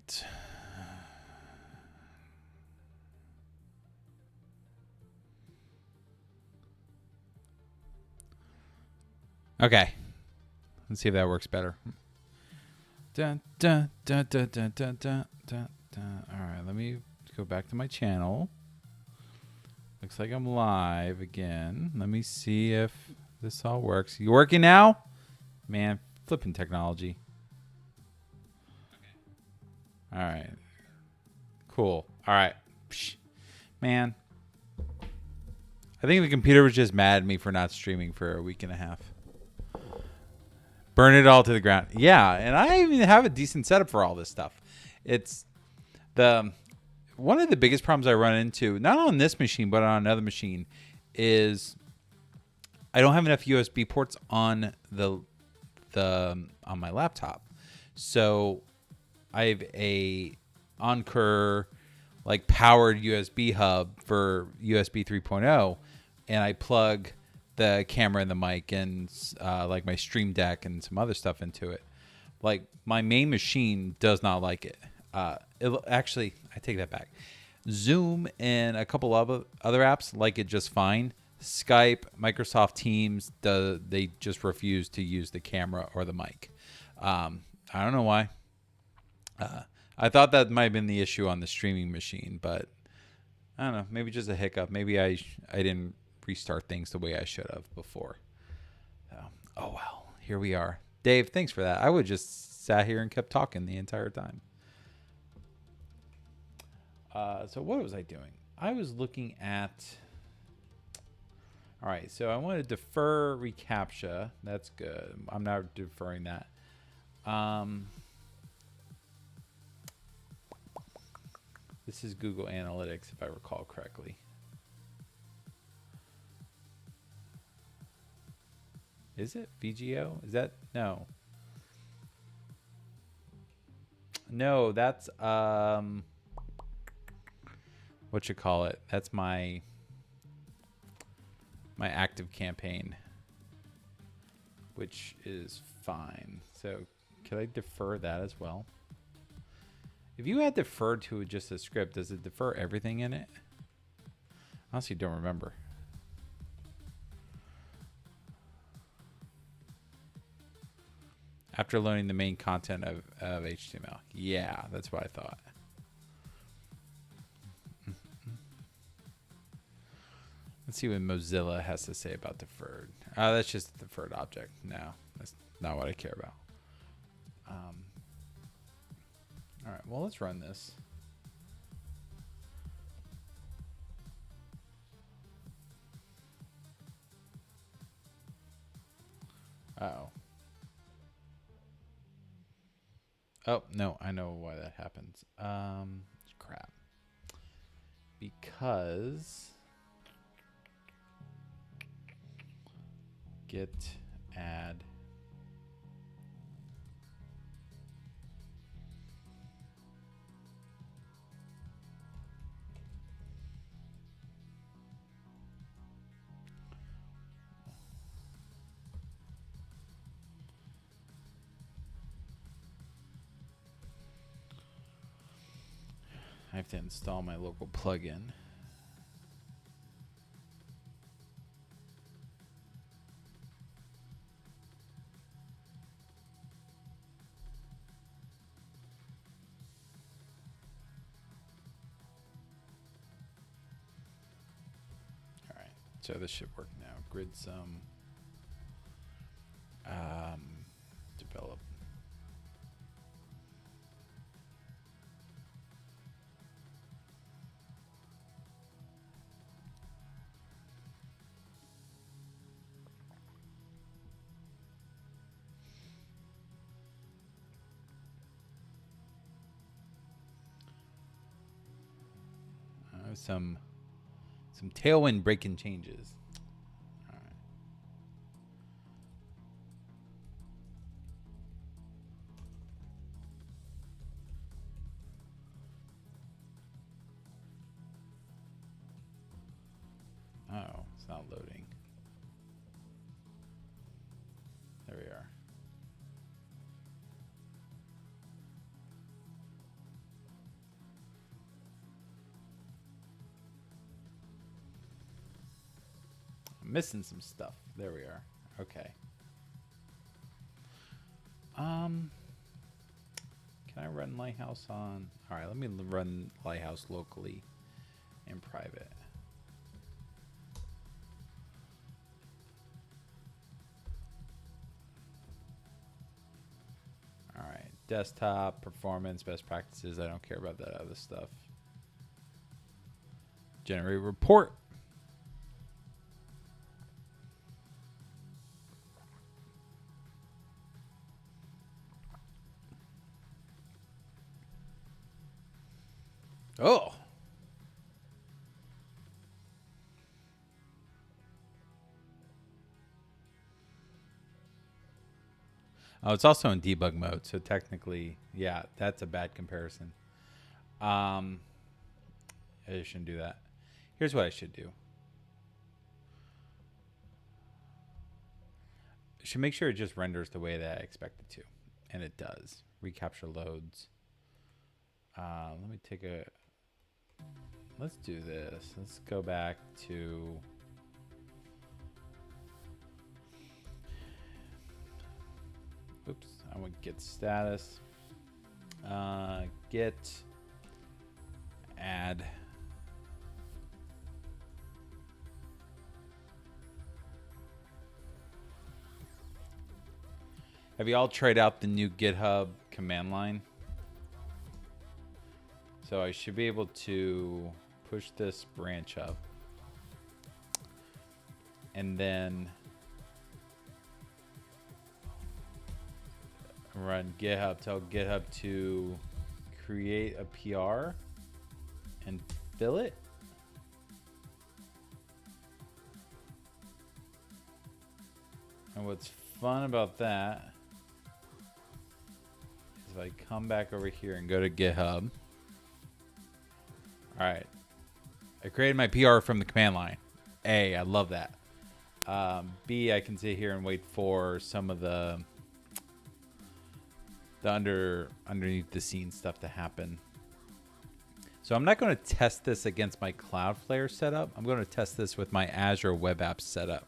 right. Okay. Let's see if that works better. Dun, dun, dun, dun, dun, dun, dun, dun, dun. All right, let me go back to my channel. Looks like I'm live again. Let me see if this all works. You working now? Man, flipping technology. All right. Cool. All right. Psh. Man. I think the computer was just mad at me for not streaming for a week and a half. Burn it all to the ground. Yeah, and I even have a decent setup for all this stuff. It's one of the biggest problems I run into, not on this machine, but on another machine, is I don't have enough USB ports on on my laptop. So I have a Anker like powered USB hub for USB 3.0, and I plug the camera and the mic and like my Stream Deck and some other stuff into it. Like my main machine does not like it. Actually, I take that back. Zoom and a couple of other apps like it just fine. Skype, Microsoft Teams, they just refuse to use the camera or the mic. I don't know why. I thought that might have been the issue on the streaming machine, but I don't know. Maybe just a hiccup. Maybe I didn't restart things the way I should have before. Oh well, here we are. Dave, thanks for that. I would just sat here and kept talking the entire time. So what was I doing? I was looking at. All right, so I want to defer reCAPTCHA. That's good. I'm not deferring that. This is Google Analytics, if I recall correctly. Is it VGO? Is that no? No, that's what you call it? That's my active campaign, which is fine. So could I defer that as well? If you had deferred to just a script, does it defer everything in it? Honestly, don't remember. After learning the main content of HTML. Yeah, that's what I thought. Let's see what Mozilla has to say about deferred. That's just a deferred object. No, that's not what I care about. All right, well, let's run this. Uh-oh. Oh, no, I know why that happens. Crap. Because git add I have to install my local plugin. All right, so this should work now. Grid some develop. Some tailwind breaking changes. All right. Oh, it's not loading. There we are. missing some stuff. There we are. Okay. Can I run Lighthouse on? All right, let me run Lighthouse locally in private. All right, desktop, performance, best practices. I don't care about that other stuff. Generate report. Oh. Oh, it's also in debug mode, so technically, yeah, that's a bad comparison. I shouldn't do that. Here's what I should do. I should make sure it just renders the way that I expect it to, and it does. Recapture loads. Let me take a... Let's do this. Let's go back to... Oops, I want get status. Get add. Have you all tried out the new GitHub command line? So I should be able to push this branch up. And then run GitHub, tell GitHub to create a PR and fill it. And what's fun about that is if I come back over here and go to GitHub. All right. I created my PR from the command line. A, I love that. B, I can sit here and wait for some of the underneath the scenes stuff to happen. So I'm not going to test this against my Cloudflare setup. I'm going to test this with my Azure Web Apps setup.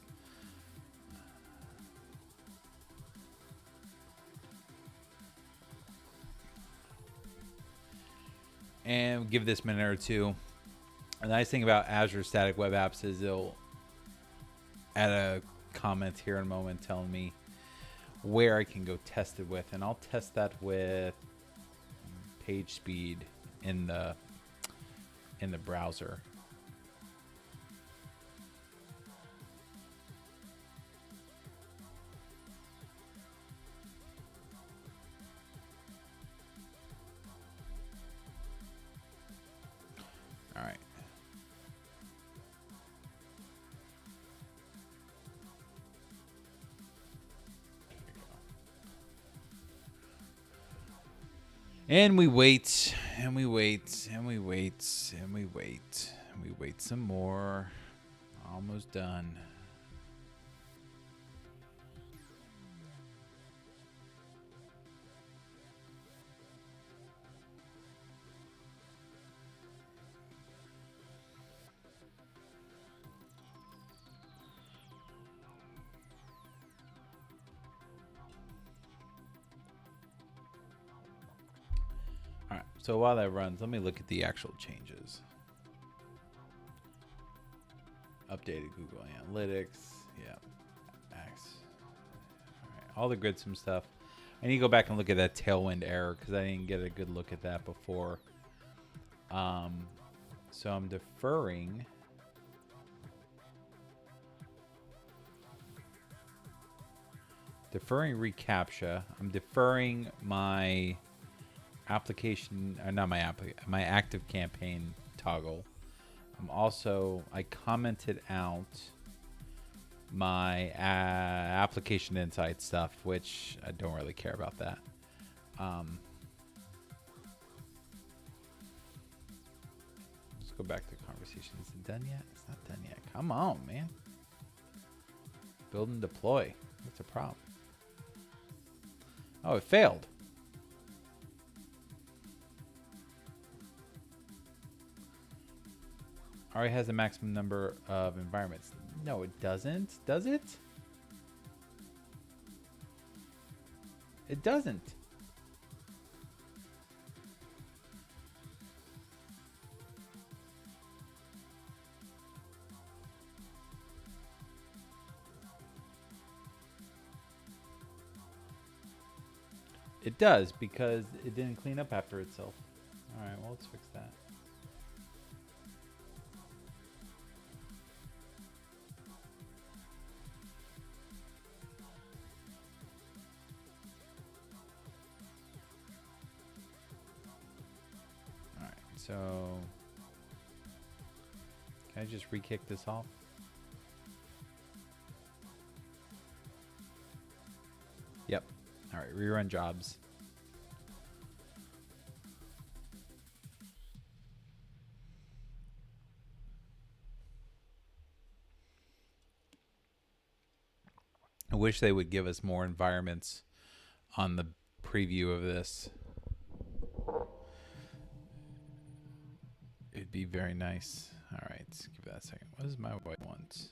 And give this a minute or two. The nice thing about Azure Static Web Apps is it'll add a comment here in a moment telling me where I can go test it with, and I'll test that with page speed in the browser. All right. And we wait, and we wait, and we wait, and we wait, and we wait some more. Almost done. So while that runs, let me look at the actual changes. Updated Google Analytics. Yeah. Max. All right. All the Gridsome stuff. I need to go back and look at that tailwind error because I didn't get a good look at that before. So I'm deferring. Deferring reCAPTCHA. I'm deferring my application, or not my active campaign toggle. I commented out my application insight stuff, which I don't really care about that. Let's go back to conversation. Is it done yet? It's not done yet. Come on, man. Build and deploy. What's the problem? Oh, it failed. Already has a maximum number of environments. No, it doesn't. Does it? It doesn't. It does because it didn't clean up after itself. All right, well, let's fix that. All right, so can I just re-kick this off? Yep. All right, rerun jobs. I wish they would give us more environments on the preview of this. It'd be very nice. All right, give that a second. What is my white ones?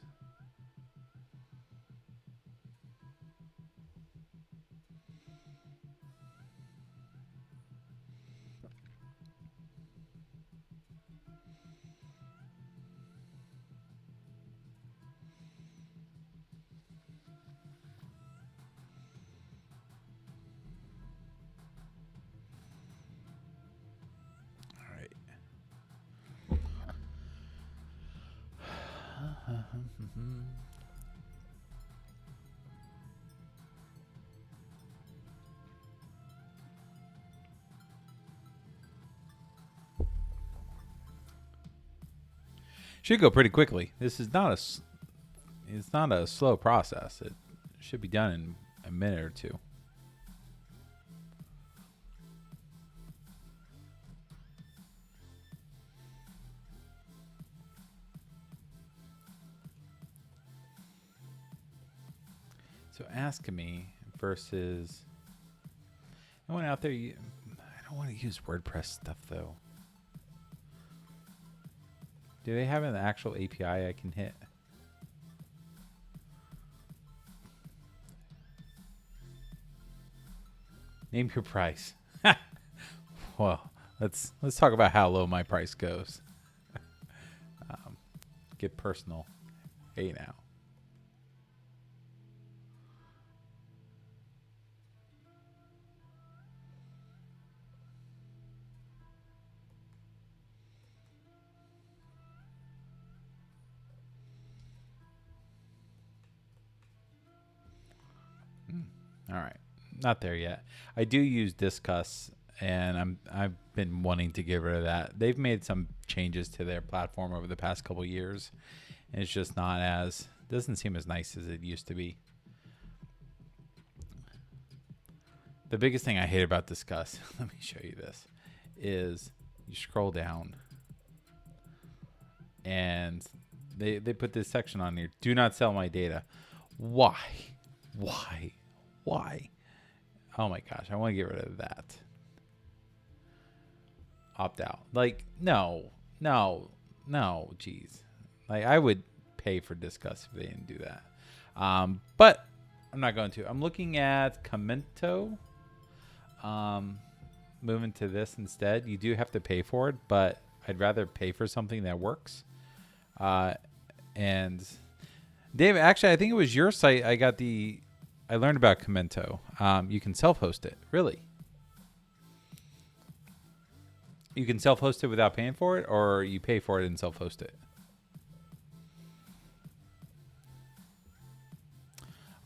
Should go pretty quickly. This is not it's not a slow process. It should be done in a minute or two. So ask me versus I went out there. I don't want to use WordPress stuff though. Do they have an actual API I can hit? Name your price. Well, let's talk about how low my price goes. Get personal. Hey now. All right, not there yet. I do use Discuss, and I've been wanting to get rid of that. They've made some changes to their platform over the past couple years, and it's just not as doesn't seem as nice as it used to be. The biggest thing I hate about Discuss, let me show you this, is you scroll down, and they put this section on here: "Do not sell my data." Why? Oh my gosh, I want to get rid of that. Opt out. Like, no, geez. Like, I would pay for Discuss if they didn't do that. But I'm not going to. I'm looking at Commento. Moving to this instead. You do have to pay for it, but I'd rather pay for something that works. And Dave, actually, I think it was your site. I learned about Commento. You can self-host it. Really? You can self-host it without paying for it, or you pay for it and self-host it?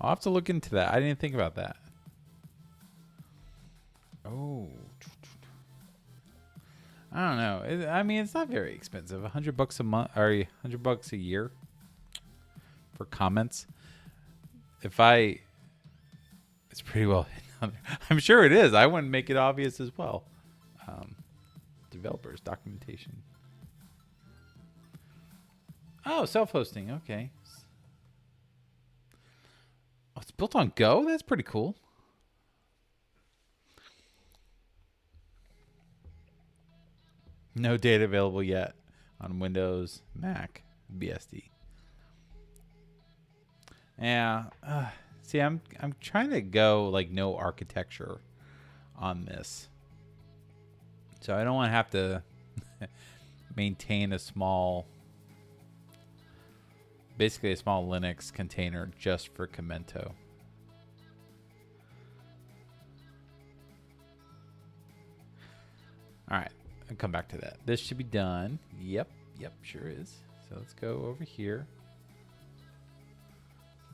I'll have to look into that. I didn't think about that. Oh. I don't know. I mean, it's not very expensive. $100 a month or $100 a year for comments. It's pretty well hidden. I'm sure it is. I wouldn't make it obvious as well. Developers, documentation. Oh, self-hosting. Okay. Oh, it's built on Go? That's pretty cool. No data available yet on Windows, Mac, BSD. Yeah. See, I'm trying to go like no architecture on this, so I don't want to have to maintain a small, basically a small Linux container just for Commento. All right, I'll come back to that. This should be done. Yep, sure is. So let's go over here.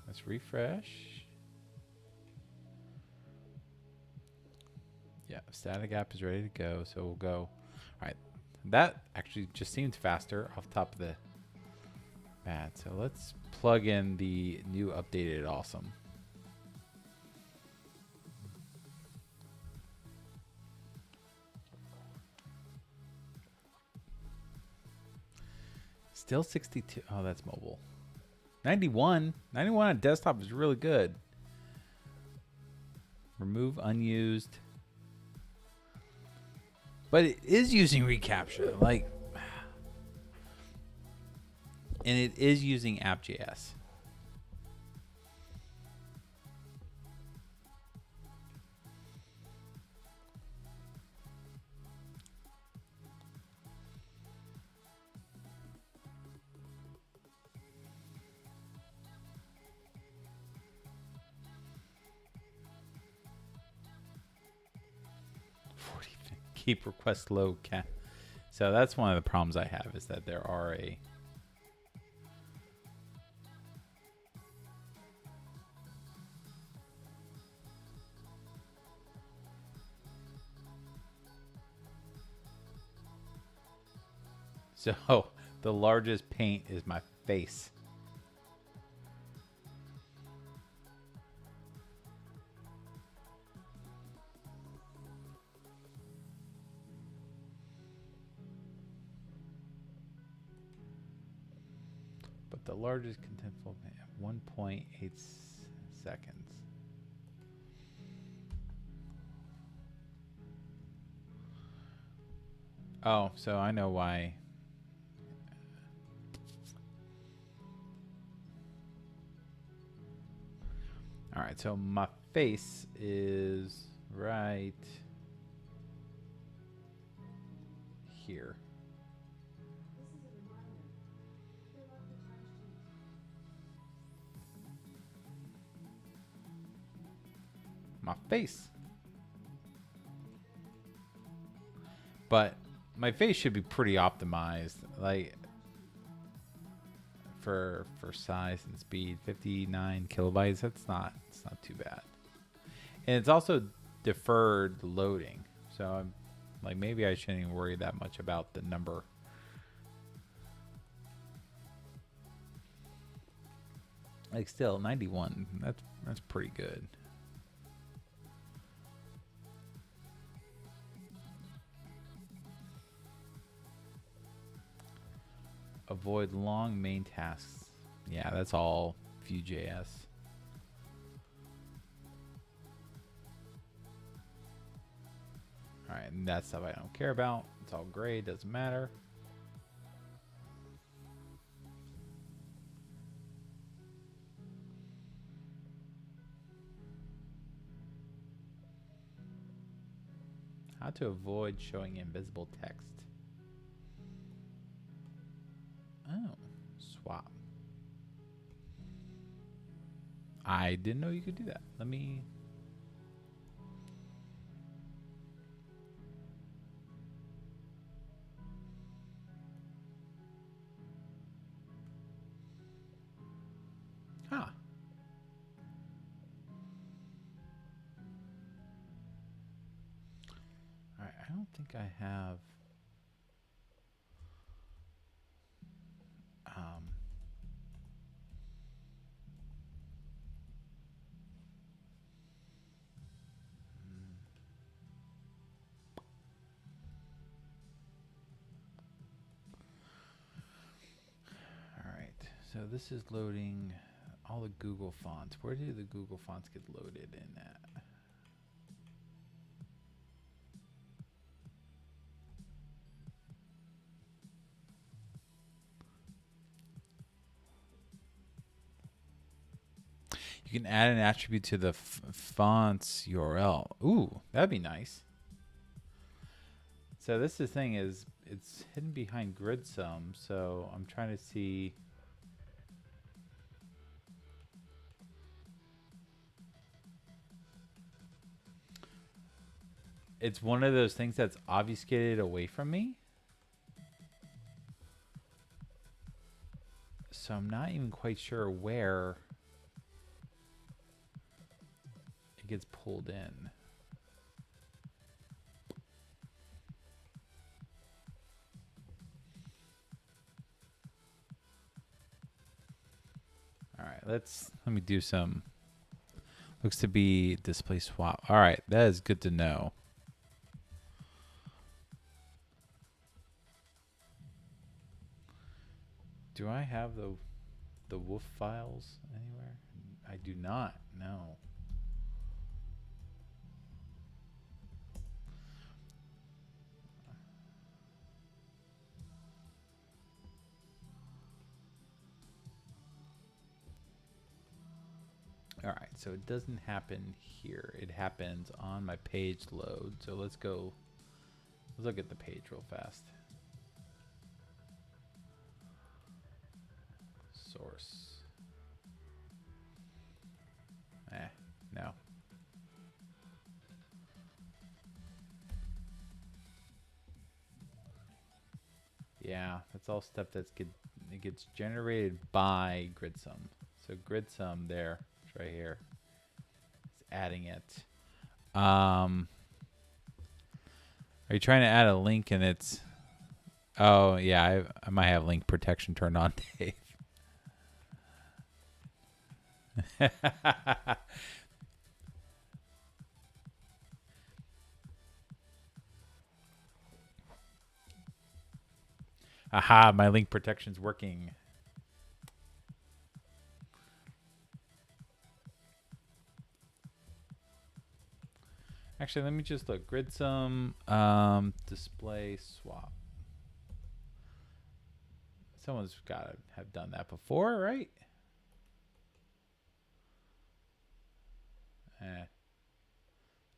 Let's refresh. Yeah, static app is ready to go. So we'll go. All right, that actually just seemed faster off the top of the bat. So let's plug in the new updated awesome. Still 62. Oh, that's mobile. 91 on desktop is really good. Remove unused. But it is using reCAPTCHA, like, and it is using app.js. Keep request low cap. So that's one of the problems I have, is that there are a so the largest paint is my face. But the largest contentful 1.8 seconds. Oh, so I know why. All right, so my face is right here. My face. But my face should be pretty optimized, like for size and speed. 59 kilobytes. It's not too bad. And it's also deferred loading. So I'm like, maybe I shouldn't even worry that much about the number. Like still 91. That's pretty good. Avoid long main tasks. Yeah, that's all Vue.js. All right, and that stuff I don't care about. It's all gray, doesn't matter. How to avoid showing invisible text. Oh, swap. I didn't know you could do that. Let me... Huh. All right, I don't think I have... All right, so this is loading all the Google fonts. Where do the Google fonts get loaded in at? You can add an attribute to the font's URL. Ooh, that'd be nice. So this thing is, it's hidden behind grid sum. So I'm trying to see. It's one of those things that's obfuscated away from me. So I'm not even quite sure where it gets pulled in. All right, let me do some. Looks to be display swap. All right, that is good to know. Do I have the WOOF files anywhere? I do not. No. All right, so it doesn't happen here. It happens on my page load. So let's look at the page real fast. Source. No. Yeah, that's all stuff it gets generated by gridsum. So gridsum there, it's right here. It's adding it. Are you trying to add a link and it's? Oh yeah, I might have link protection turned on, Dave. Aha, my link protection's working. Actually, let me just look. Gridsum display swap. Someone's got to have done that before, right?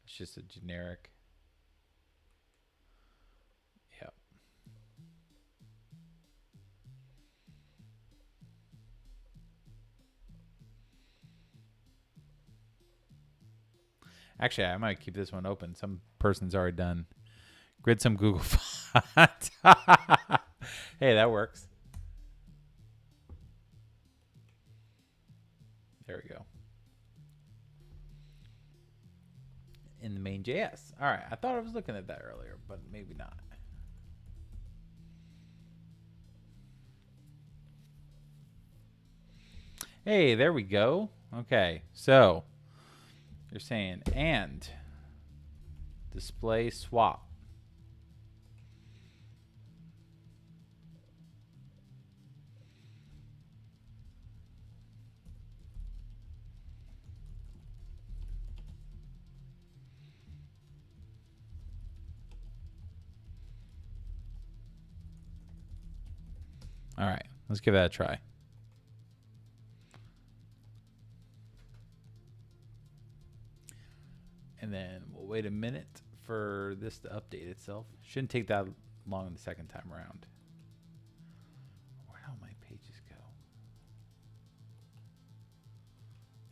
It's just a generic. Yep. Actually, I might keep this one open. Some person's already done Gridsum Google font. Hey, that works. There we go. In the main JS. All right, I thought I was looking at that earlier, but maybe not. Hey, there we go. Okay, so you're saying and display swap. All right, let's give that a try. And then we'll wait a minute for this to update itself. Shouldn't take that long the second time around. Where do my pages go?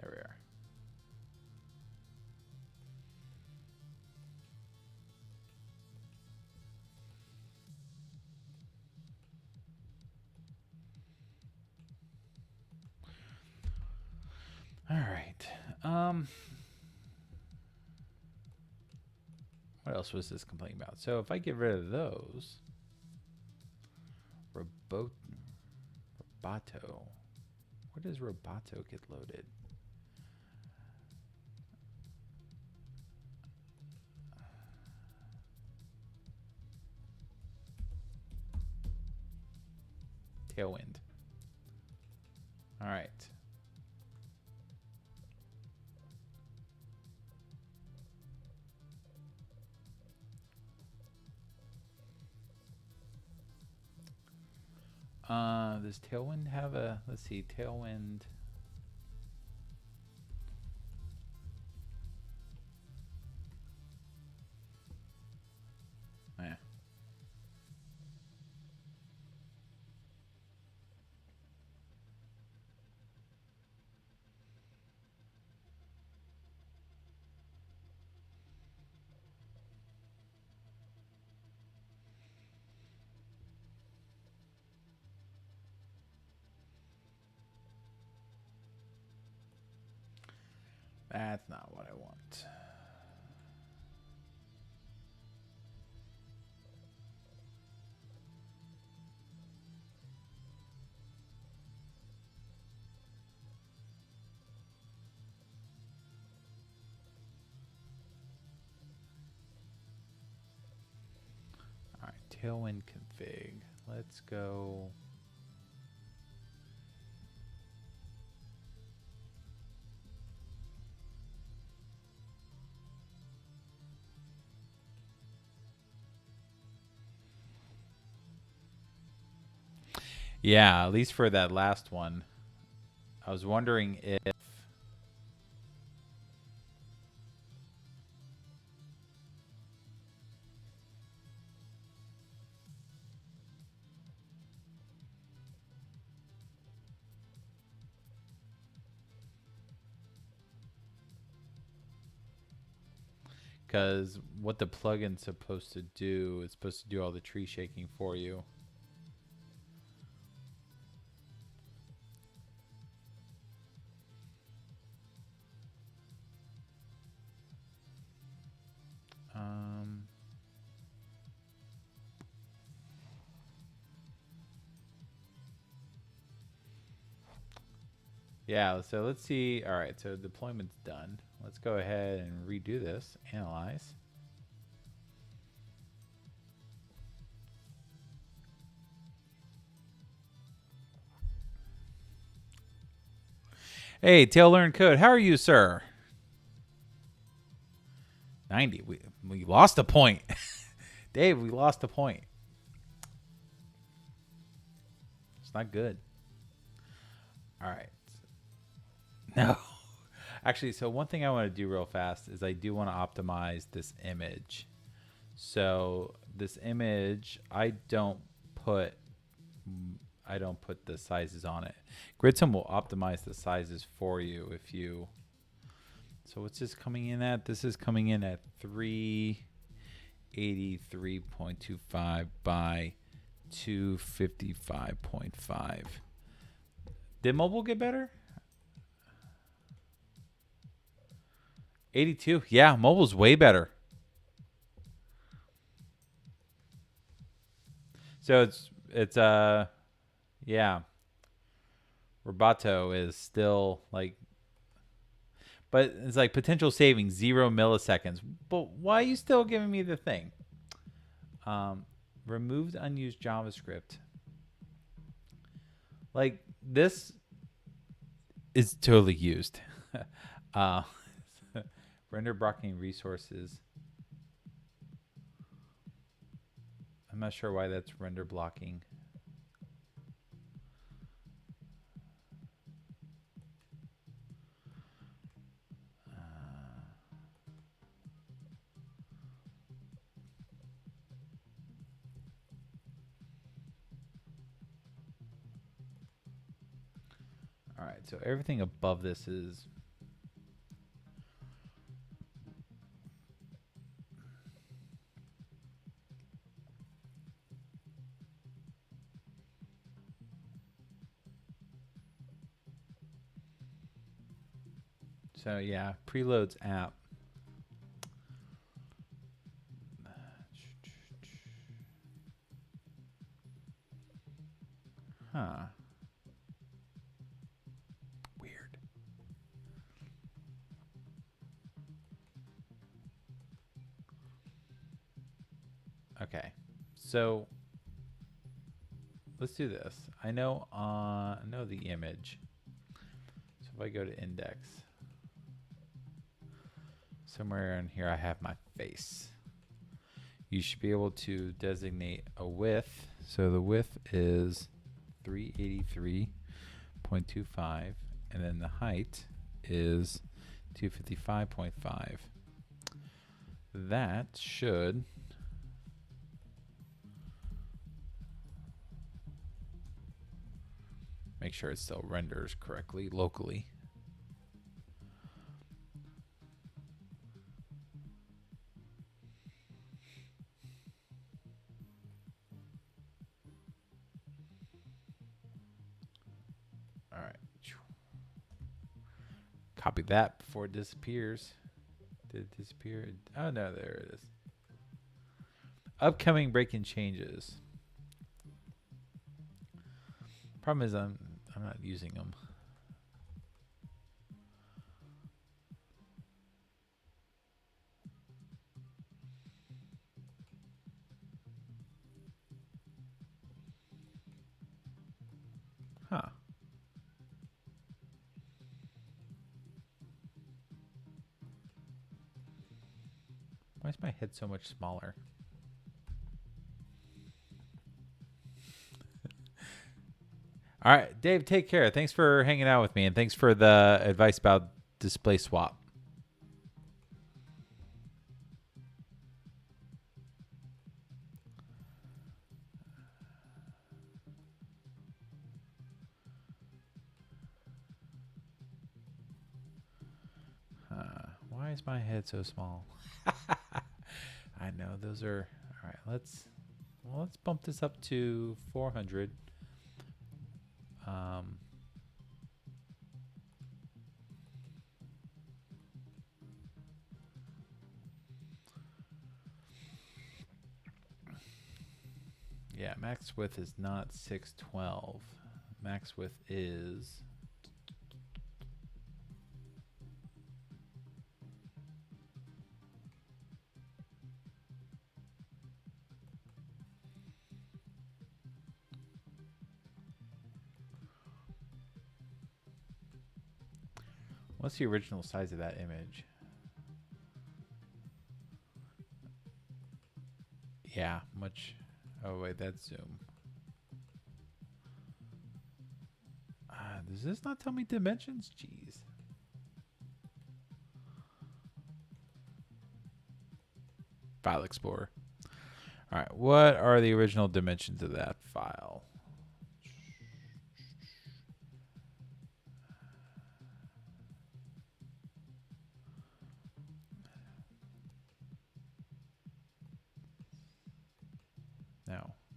There we are. All right. What else was this complaining about? So if I get rid of those, Roboto. Where does Roboto get loaded? Tailwind. All right. Does Tailwind have a, let's see, Tailwind. Eh. That's not what I want. All right, Tailwind config. Let's go. Yeah, at least for that last one. I was wondering if because what the plugin's supposed to do, it's supposed to do all the tree shaking for you. Yeah, so let's see. All right, so deployment's done. Let's go ahead and redo this. Analyze. Hey, Tail Learn Code. How are you, sir? 90. We lost a point. Dave, we lost a point. It's not good. All right. No. Actually, so one thing I want to do real fast is I do want to optimize this image. So this image, I don't put the sizes on it. Gridsim will optimize the sizes for you if you. So what's this coming in at? This is coming in at 383.25 by 255.5. Did mobile get better? 82. Yeah, mobile's way better. So it's yeah. Roboto is still like, but it's like potential savings 0 milliseconds. But why are you still giving me the thing? Removed unused JavaScript. Like this is totally used. Render blocking resources. I'm not sure why that's render blocking. All right, so everything above this is so yeah, preloads app. Huh. Weird. Okay. So let's do this. I know the image. So if I go to index, somewhere in here I have my face. You should be able to designate a width. So the width is 383.25, and then the height is 255.5. That should Make sure it still renders correctly locally. All right. Copy that before it disappears. Did it disappear? Oh, no, there it is. Upcoming break-in changes. Problem is I'm not using them. Huh. Why is my head so much smaller? All right, Dave, take care. Thanks for hanging out with me, and thanks for the advice about display swap. Why is my head so small? I know those are all right. Let's bump this up to 400. Yeah, max width is not 612. Max width is what's the original size of that image? Yeah, much. Oh wait, that's zoom. Does this not tell me dimensions? Jeez. File Explorer. All right, what are the original dimensions of that file?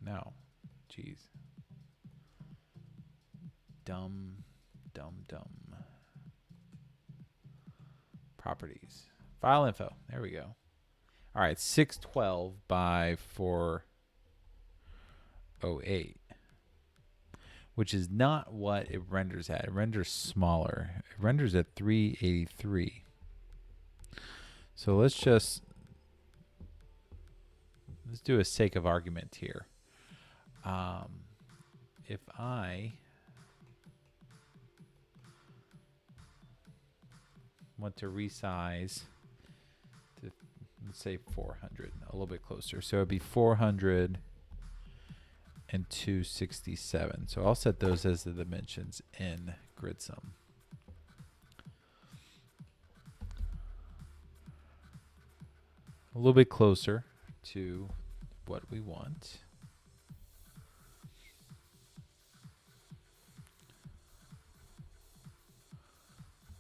No. Jeez. Dumb. Properties. File info. There we go. All right, 612 by 408, which is not what it renders at. It renders smaller. It renders at 383. So let's do a sake of argument here. If I want to resize to, let's say 400, a little bit closer. So it'd be 400 and 267. So I'll set those as the dimensions in GridSum. A little bit closer to what we want.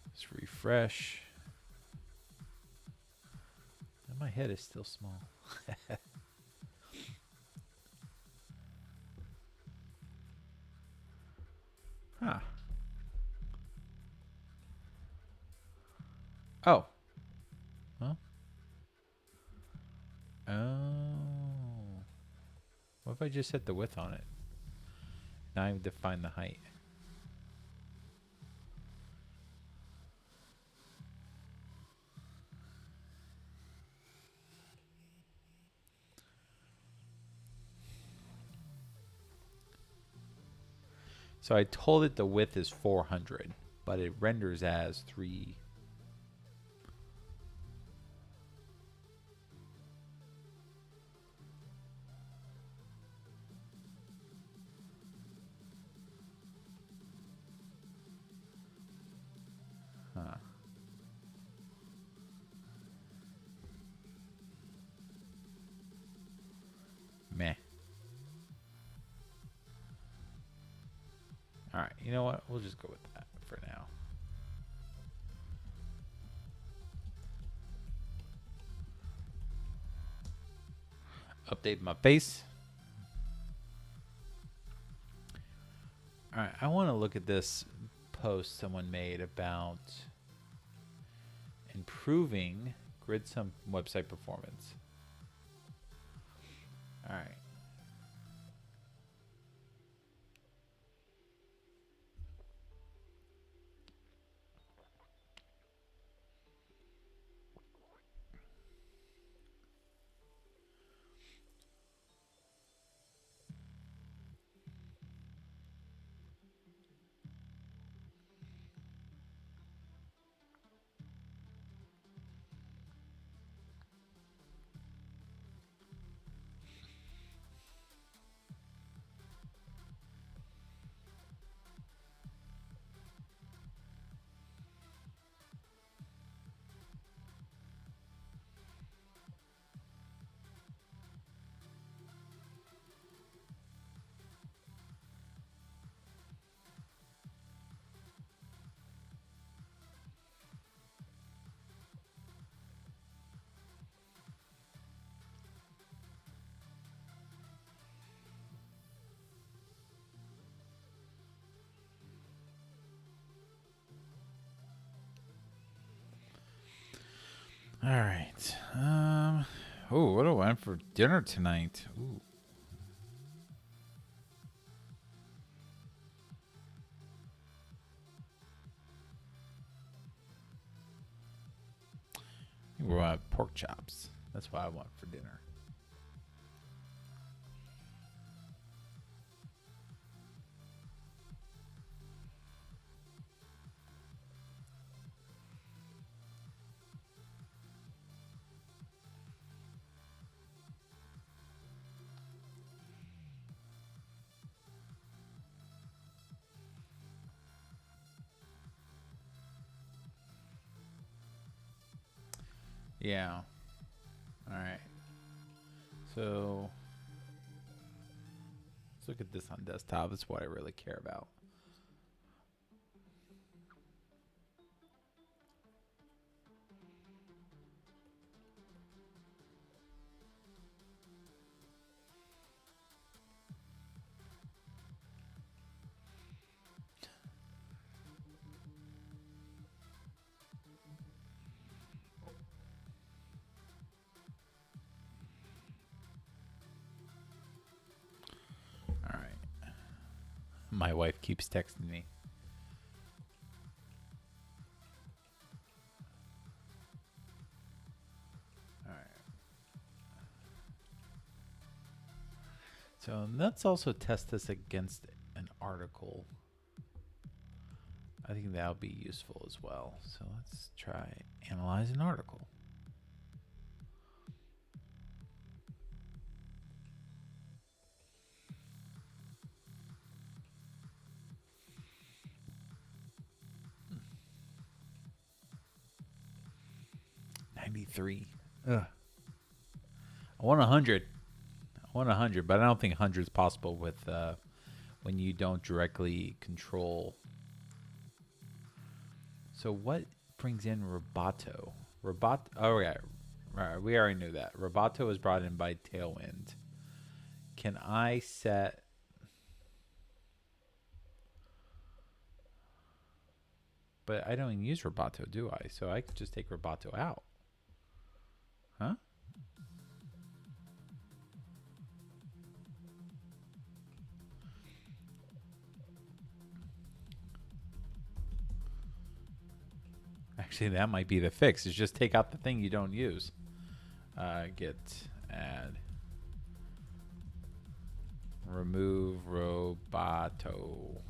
Let's refresh. And my head is still small. Huh. Oh. Huh? Oh. What if I just set the width on it? Now I define the height. So I told it the width is 400, but it renders as 3. Huh. Meh. All right, you know what? We'll just go with that for now. Update my face. All right, I want to look at this post someone made about improving GridSum website performance. All right. All right. Oh, what do I want for dinner tonight? Ooh. We'll have pork chops. That's what I want for dinner. Yeah. All right. So let's look at this on desktop. That's what I really care about. All right. My wife keeps texting me. All right. So let's also test this against an article. I think that'll be useful as well. So let's try analyze an article. $93. Ugh. I want 100. I want 100, but I don't think 100 is possible with when you don't directly control. So what brings in Roboto? Oh yeah, right. We already knew that. Roboto was brought in by Tailwind. Can I set? But I don't even use Roboto, do I? So I could just take Roboto out. Huh? Actually, that might be the fix. Is just take out the thing you don't use. Git add. Remove Roboto.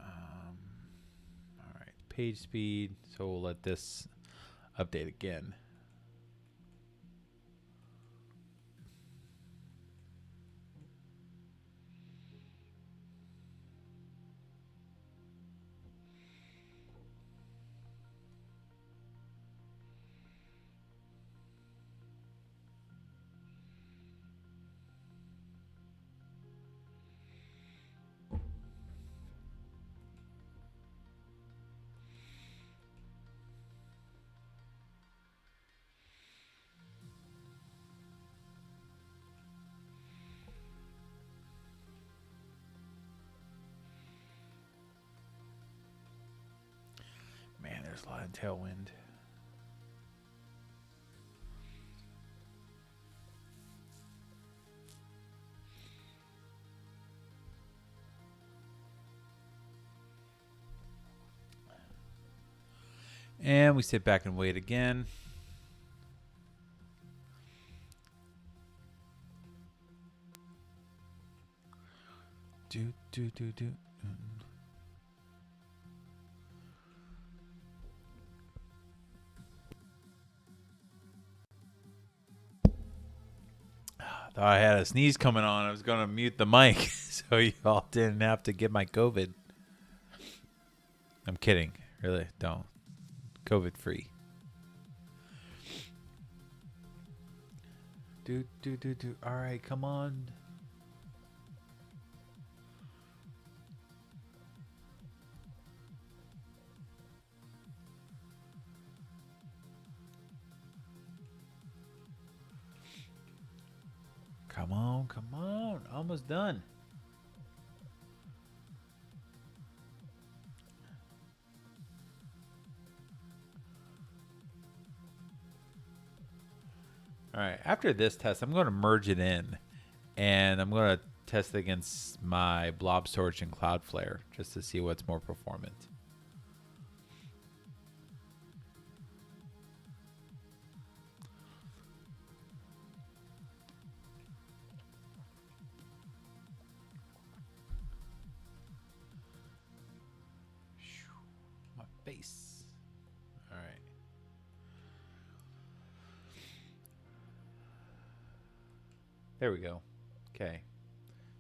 All right, page speed. So we'll let this update again. there's a lot of tailwind. And we sit back and wait again. Do. Thought I had a sneeze coming on. I was going to mute the mic so you all didn't have to get my COVID. I'm kidding. Really, don't. COVID free. Do. All right, come on. Come on. Almost done. All right, after this test, I'm going to merge it in, and I'm going to test it against my blob storage and Cloudflare just to see what's more performant. My face. All right. There we go. Okay.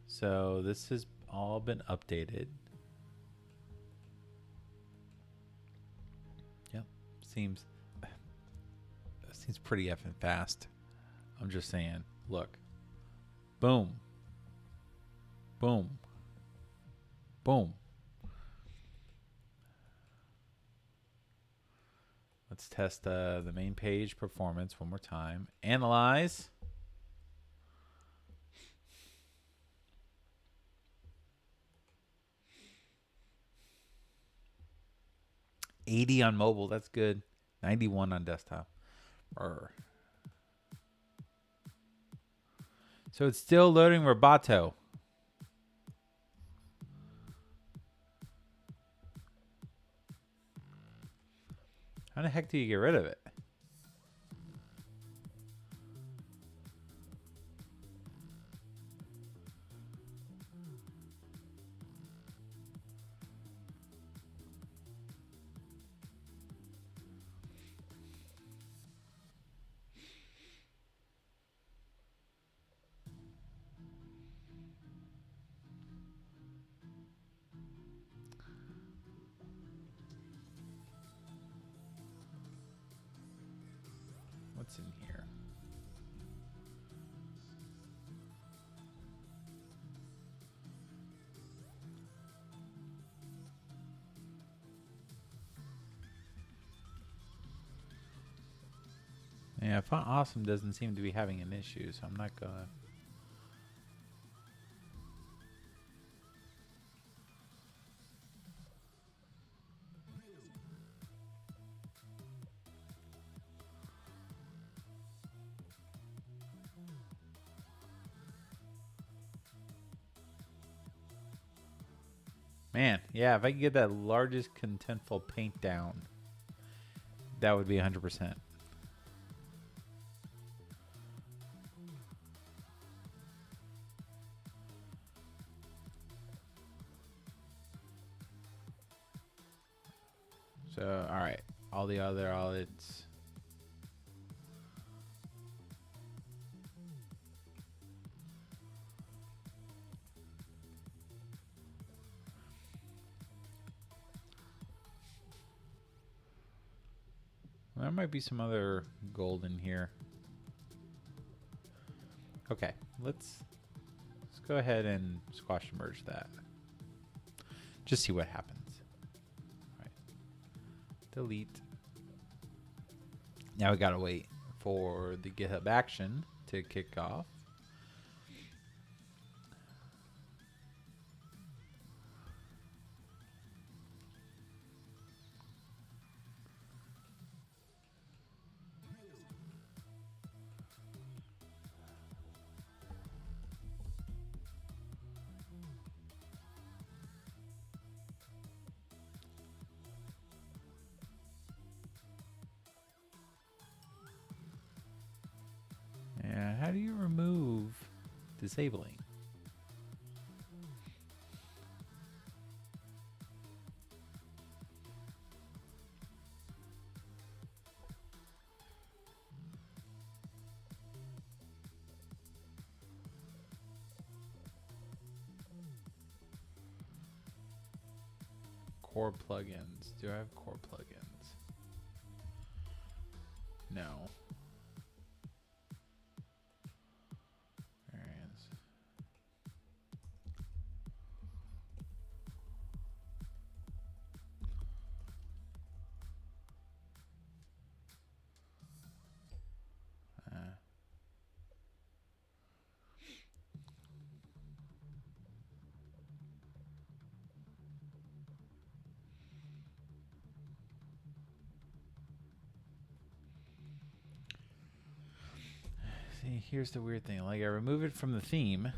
So this has all been updated. Yep. Seems pretty effing fast. I'm just saying. Look. Boom. Boom. Boom. Let's test the main page performance one more time. Analyze. $80 on mobile. That's good. 91 on desktop. So it's still loading Roboto. How the heck do you get rid of it? What's in here? Yeah, Font Awesome doesn't seem to be having an issue, so I'm not gonna. Man, yeah, if I could get that largest contentful paint down, that would be 100%. So, all right, all the other audits. There might be some other gold in here. Okay, let's go ahead and squash and merge that. Just see what happens. All right. Delete. Now we gotta wait for the GitHub action to kick off. disabling. Core plugins. Do I have core plugins? No. Variants. See, here's the weird thing. Like, I remove it from the theme,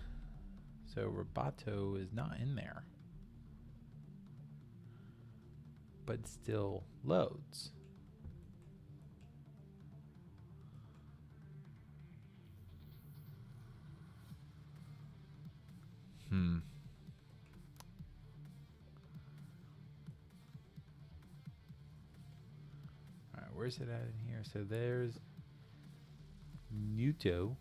so Roboto is not in there. But it still loads. Alright, where's it at in here? So there's Muto.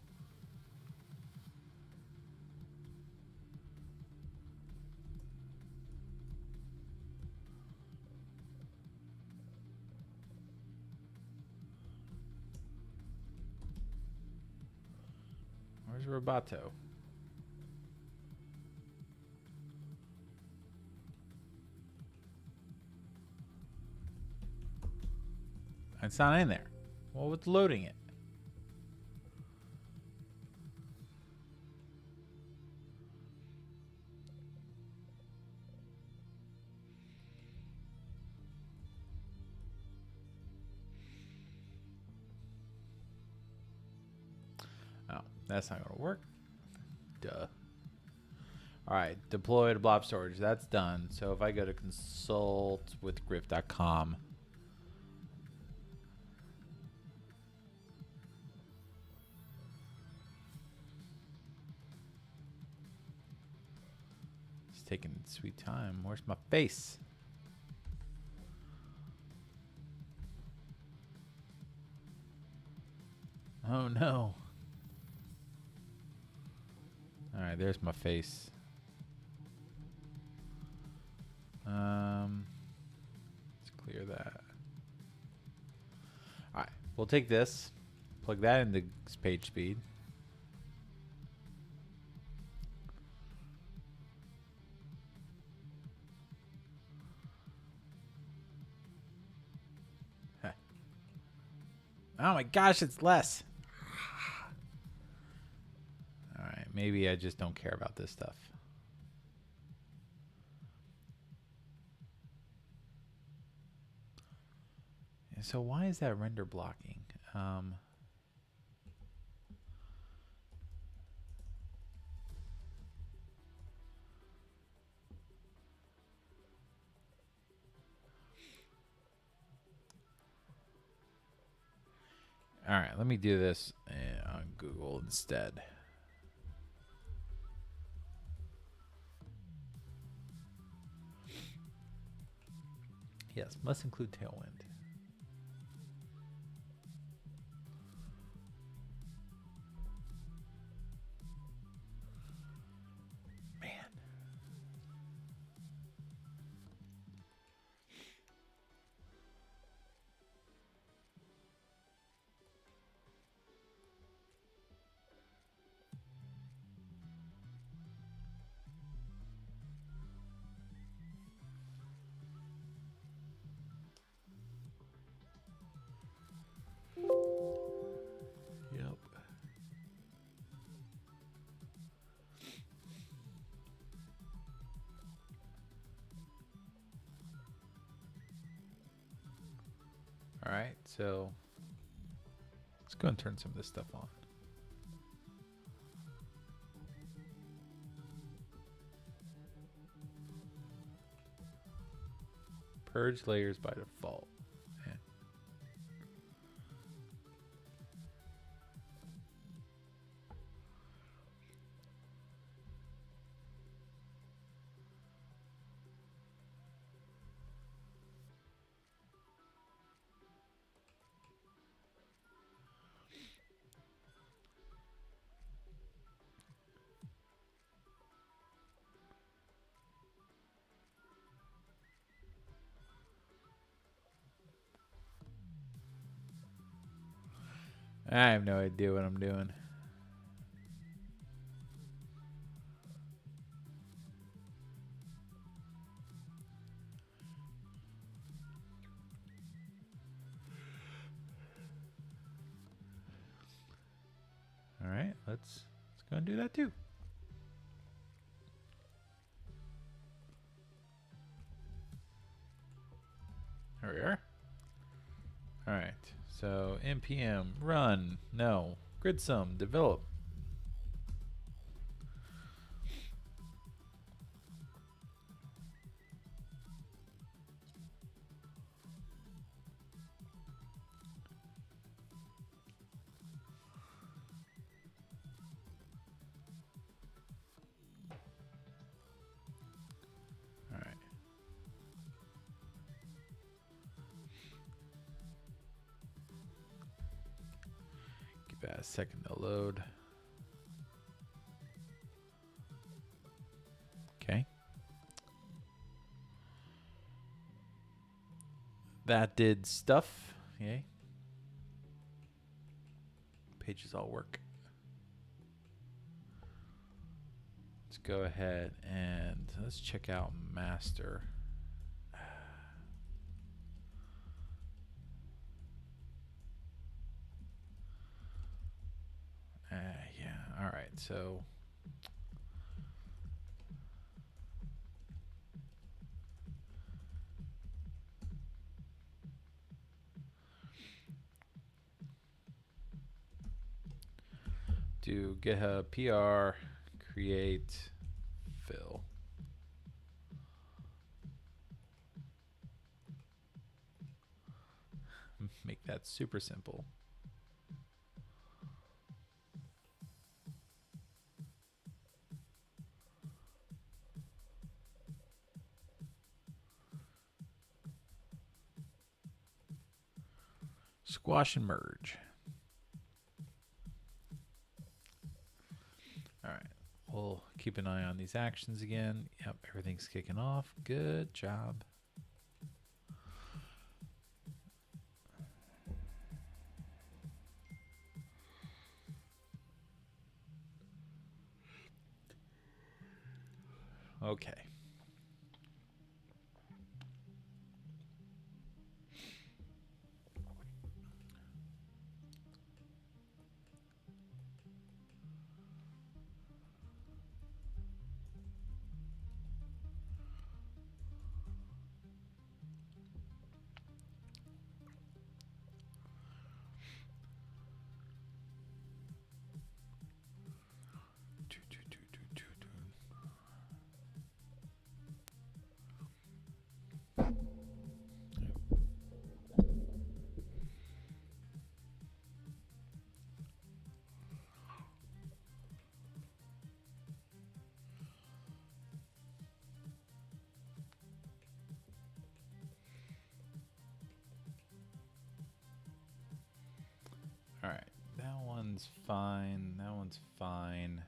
Where's Roboto? It's not in there. Well, what's loading it? Oh, that's not going to work. Duh. All right, deploy to blob storage. That's done. So if I go to consultwithgriff.com, it's taking sweet time. Where's my face? Oh no. All right, there's my face. Let's clear that. All right, we'll take this, plug that into page speed. Huh. Oh my gosh, it's less. All right, maybe I just don't care about this stuff. So why is that render blocking? All right, let me do this on Google instead. Yes, must include Tailwind. Yep. All right, so let's go and turn some of this stuff on. Purge layers by default. Yeah. I have no idea what I'm doing. All right, let's go and do that too. There we are. All right, so npm run, no, grid sum, develop. All right. Give that a second to load. Okay. That did stuff. Yay. Pages all work. Let's go ahead and let's check out master. Yeah. All right. So do GitHub PR create fill. Make that super simple. Squash and merge. All right, we'll keep an eye on these actions again. Yep, everything's kicking off. Good job. Okay. All right, that one's fine. That one's fine.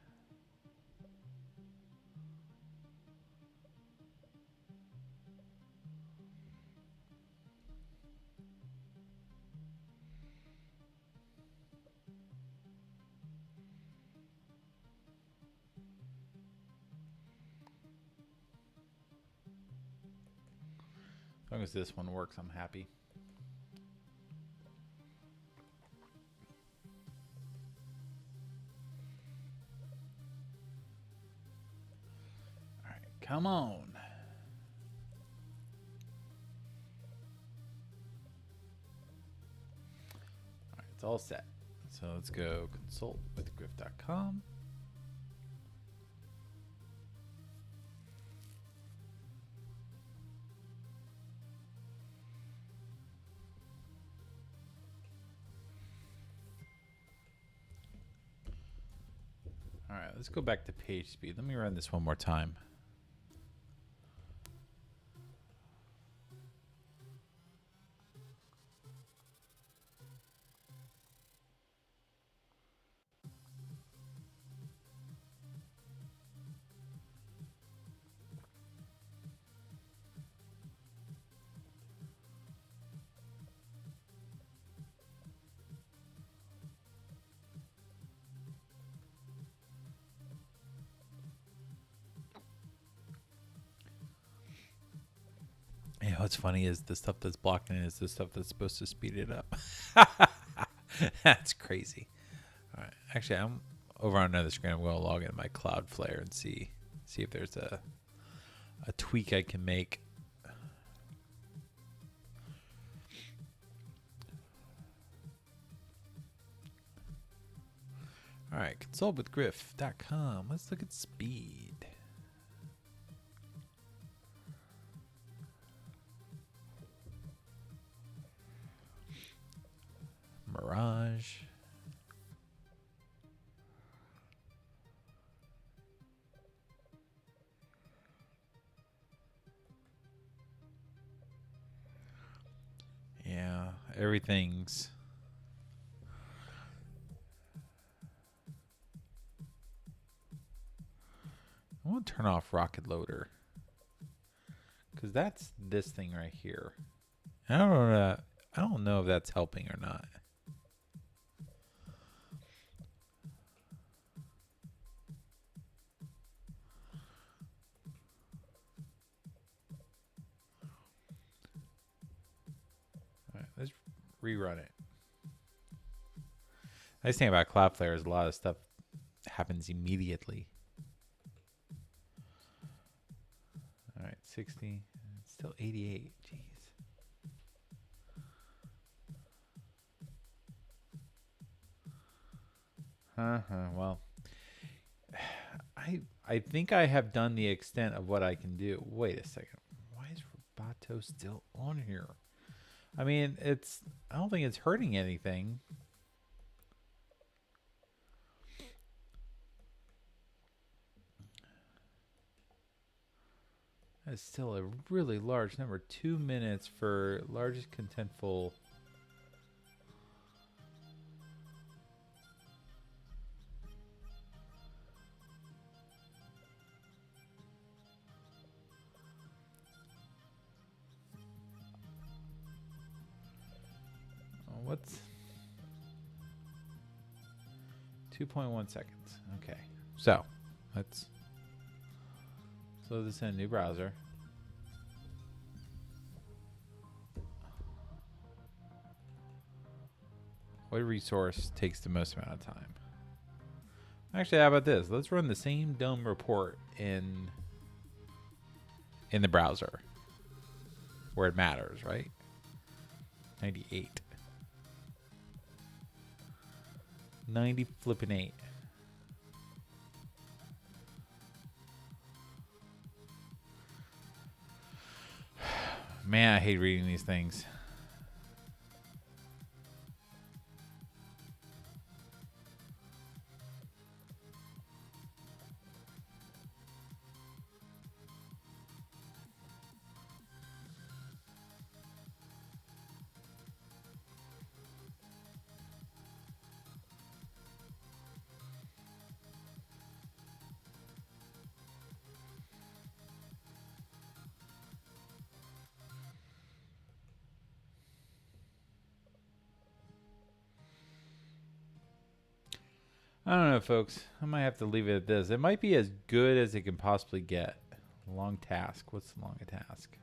As long as this one works, I'm happy. All right, come on. All right, it's all set. So let's go consult with griff.com. All right, let's go back to page speed. Let me run this one more time. You know what's funny is the stuff that's blocking it is the stuff that's supposed to speed it up. That's crazy. All right. Actually, I'm over on another screen. I'm going to log into my Cloudflare and see if there's a tweak I can make. All right, consultwithgriff.com. Let's look at speed. Mirage. Yeah, everything's... I want to turn off Rocket Loader because that's this thing right here. I don't know if that's helping or not. All right, let's rerun it. Nice thing about Cloudflare is a lot of stuff happens immediately. All right, 60. It's still 88. Jeez. Well, I think I have done the extent of what I can do. Wait a second. Why is Roboto still on here? I mean, I don't think it's hurting anything. That's still a really large number. 2 minutes for largest contentful. What's 2.1 seconds? Okay, so let's load this in a new browser. What resource takes the most amount of time? Actually, how about this? Let's run the same dumb report in the browser where it matters, right? 98. 90 flipping 8. Man, I hate reading these things. I don't know, folks. I might have to leave it at this. It might be as good as it can possibly get. Long task. What's long a task?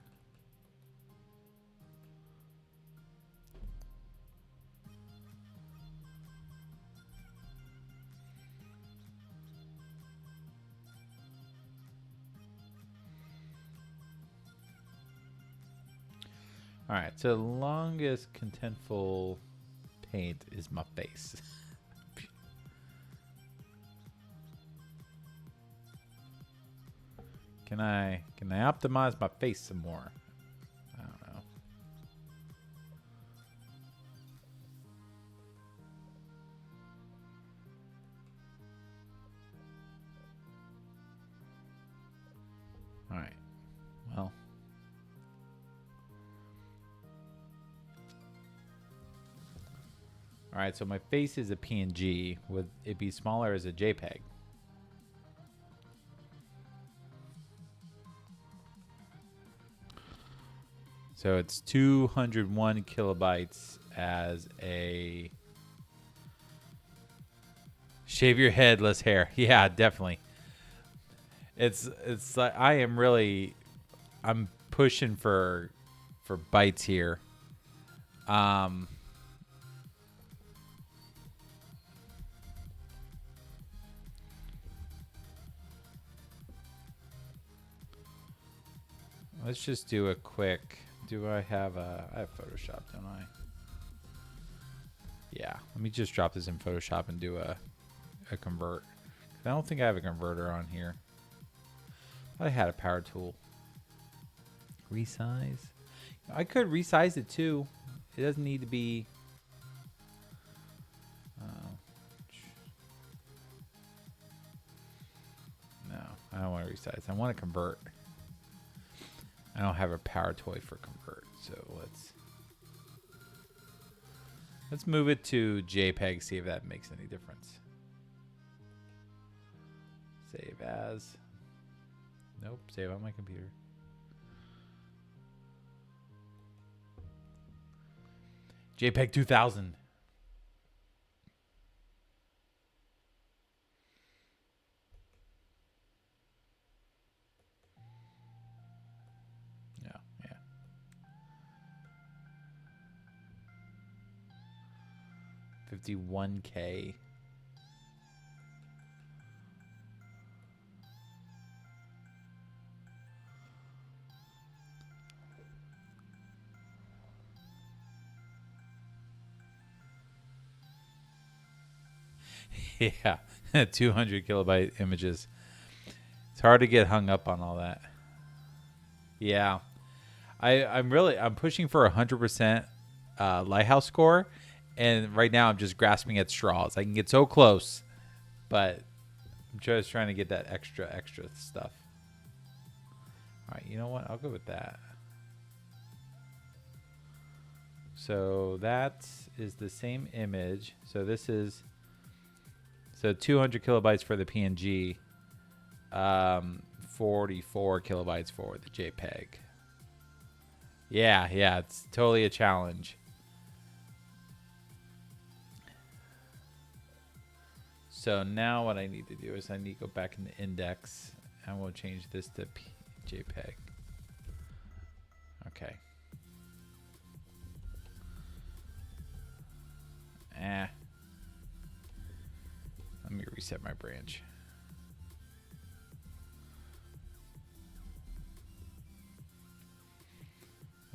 All right. So longest contentful paint is my face. Can I optimize my face some more? I don't know. All right. Well. All right, so my face is a PNG. Would it be smaller as a JPEG? So it's 201 kilobytes as a shave your head, less hair. Yeah, definitely. It's like I'm pushing for for bytes here. Let's just do a quick. Do I have Photoshop, don't I? Yeah. Let me just drop this in Photoshop and do a convert. I don't think I have a converter on here. I had a power tool. Resize. I could resize it too. It doesn't need to be. No, I don't want to resize. I want to convert. I don't have a power toy for convert, so let's move it to JPEG. See if that makes any difference. Save as. Nope. Save on my computer. JPEG 2000. Yeah. 51K. Yeah, 200 kilobyte images. It's hard to get hung up on all that. Yeah, I'm pushing for 100% Lighthouse score, and right now I'm just grasping at straws. I can get so close, but I'm just trying to get that extra stuff. All right, you know what? I'll go with that. So that is the same image. So this is 200 kilobytes for the PNG, 44 kilobytes for the JPEG. Yeah, it's totally a challenge. So now what I need to do is I need to go back in the index, and we'll change this to JPEG. Okay. Let me reset my branch.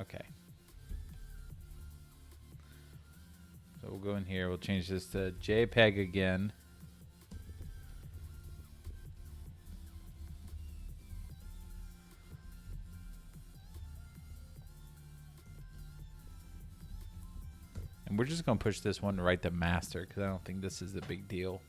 Okay. So we'll go in here. We'll change this to JPEG again. And we're just going to push this one right to master because I don't think this is a big deal.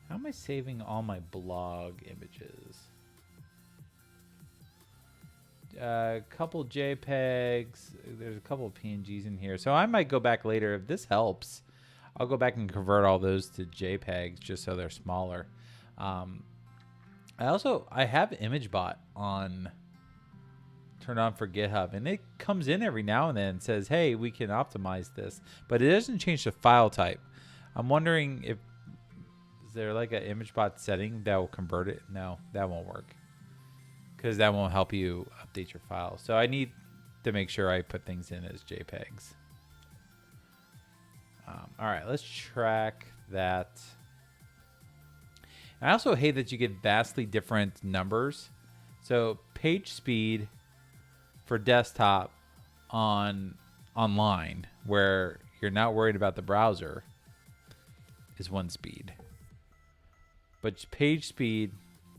How am I saving all my blog images? A couple JPEGs. There's a couple of PNGs in here. So I might go back later. If this helps, I'll go back and convert all those to JPEGs just so they're smaller. I have ImageBot turned on for GitHub, and it comes in every now and then and says, hey, we can optimize this, but it doesn't change the file type. I'm wondering if is there like an ImageBot setting that will convert it? No, that won't work because that won't help you update your file. So I need to make sure I put things in as JPEGs. All right, let's track that. I also hate that you get vastly different numbers. So page speed for desktop online, where you're not worried about the browser, is 1 speed. But page speed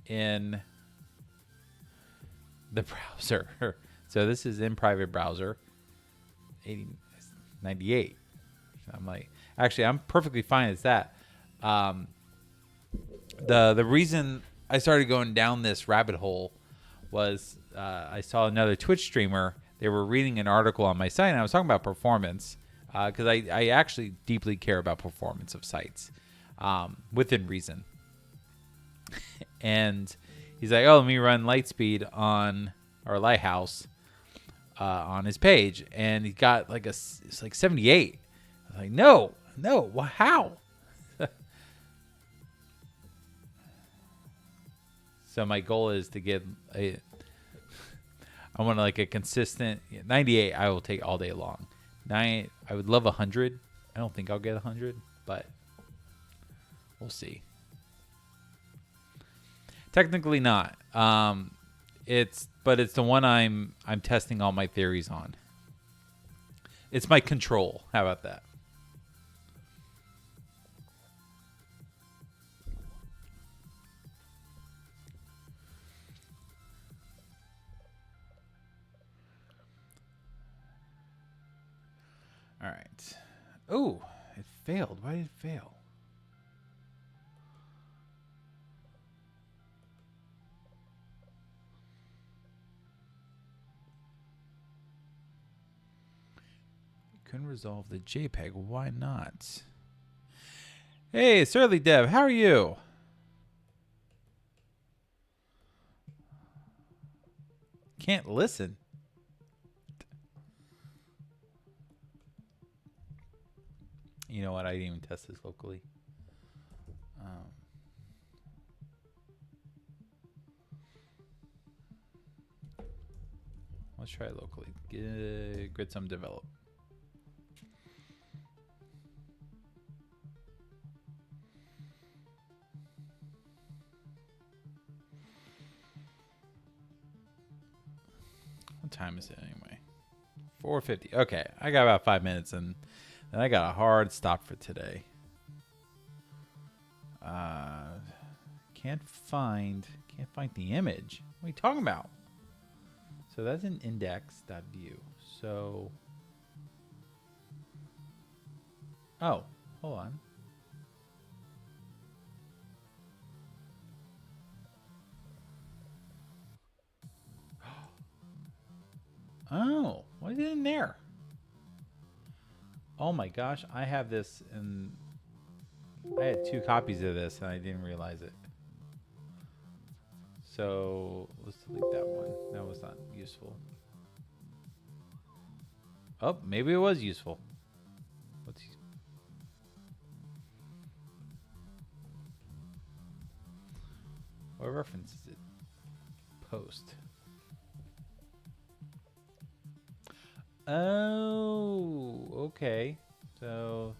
in the browser, so this is in private browser, 98. I'm like, actually, I'm perfectly fine as that. The reason I started going down this rabbit hole was I saw another Twitch streamer. They were reading an article on my site, and I was talking about performance because I actually deeply care about performance of sites within reason. And he's like, oh, let me run Lightspeed or Lighthouse on his page. And he got it's like 78. I was like, no, how? So my goal is to get I want like a consistent 98. I will take all day long. I would love 100. I don't think I'll get 100, but we'll see. Technically not. It's the one I'm testing all my theories on. It's my control. How about that? All right. Oh, it failed. Why did it fail? Couldn't resolve the JPEG. Why not? Hey, Surly Dev, how are you? Can't listen. You know what? I didn't even test this locally. Let's try it locally. Grid some develop. What time is it anyway? 4:50. Okay, I got about 5 minutes, and then I got a hard stop for today. Can't find the image. What are you talking about? So that's an index.view. So, oh, hold on. Oh, what is it in there? Oh my gosh, I have this, and I had 2 copies of this, and I didn't realize it. So let's delete that one. That was not useful. Oh, maybe it was useful. What reference is it? Post. Oh, okay. So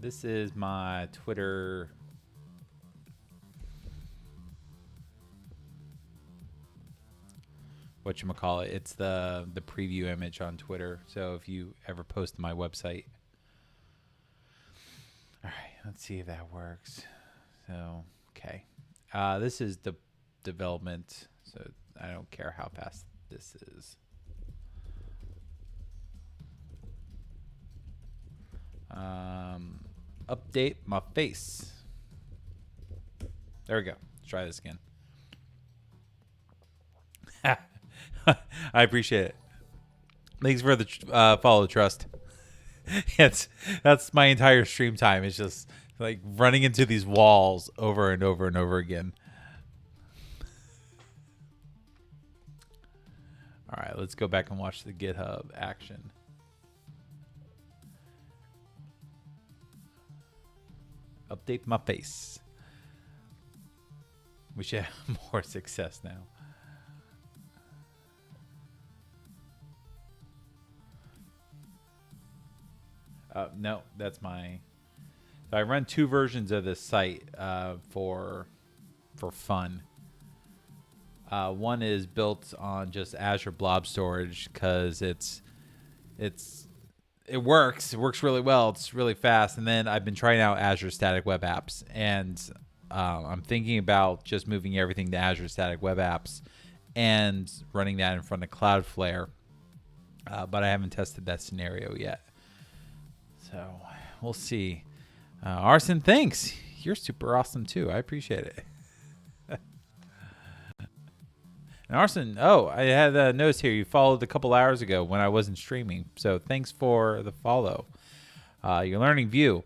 this is my Twitter. Whatchamacallit. It's the preview image on Twitter. So if you ever post to my website. All right, let's see if that works. So, okay. This is the development. So I don't care how fast this is. Update my face. There we go. Let's try this again. I appreciate it. Thanks for the follow, trust. That's my entire stream time. It's just like running into these walls over and over and over again. All right, let's go back and watch the GitHub action. Update my face. We should have more success now. No, that's my. So I run 2 versions of this site for fun. One is built on just Azure Blob Storage because it works. It works really well. It's really fast. And then I've been trying out Azure Static Web Apps, and I'm thinking about just moving everything to Azure Static Web Apps and running that in front of Cloudflare. But I haven't tested that scenario yet. So we'll see. Arson, thanks. You're super awesome too. I appreciate it. And Arson, I had a notice here. You followed a couple hours ago when I wasn't streaming. So thanks for the follow. You're learning Vue.